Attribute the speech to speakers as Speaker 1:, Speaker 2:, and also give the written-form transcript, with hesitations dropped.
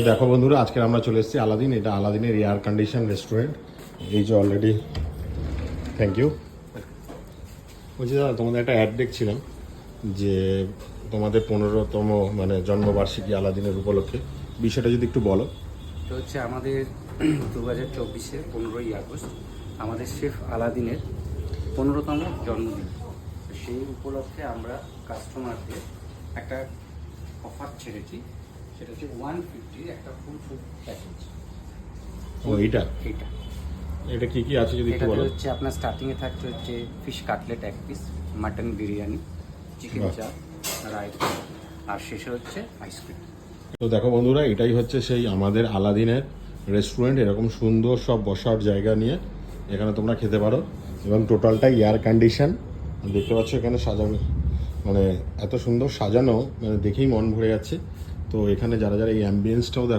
Speaker 1: দেখো বন্ধুরা, আজকে আমরা চলে এসেছি আলাদিন। এটা আলাদিনের এয়ার কন্ডিশন রেস্টুরেন্ট। এই যে অলরেডি, থ্যাংক ইউ। বলছি দাদা, তোমাদের একটা অ্যাড দেখছিলাম যে তোমাদের 15তম মানে জন্মবার্ষিকী আলাদিনের উপলক্ষে, বিষয়টা যদি একটু বলো।
Speaker 2: তো হচ্ছে আমাদের 2024-এর 15ই আগস্ট আমাদের শেফ আলাদিনের 15তম জন্মদিন। তো সেই উপলক্ষে আমরা কাস্টমারদের একটা অফার ছেড়েছি, সেটা হচ্ছে 150 একটা ফুল ফুড প্যাকেজ।
Speaker 1: ও এইটা
Speaker 2: এইটা
Speaker 1: এটা কি কি আছে যদি একটু
Speaker 2: এটাতে
Speaker 1: বলো।
Speaker 2: হচ্ছে আপনার স্টার্টিংয়ে থাকছে হচ্ছে fish cutlet 1 piece, mutton biryani, chicken
Speaker 1: বাহ।
Speaker 2: চাপ, রায়তা, আর শেষে হচ্ছে আইসক্রিম।
Speaker 1: তো দেখো বন্ধুরা, এটাই হচ্ছে সেই আমাদের আলাদিনের রেস্টুরেন্ট। এরকম সুন্দর সব বসার জায়গা নিয়ে এখানে তোমরা খেতে পারো, এবং টোটালটাই এয়ার কন্ডিশন। দেখতে পাচ্ছ এখানে সাজানো, মানে এত সুন্দর সাজানো, মানে দেখেই মন ভরে যাচ্ছে। তো এখানে যারা যারা এই অ্যাম্বিয়েন্সটাও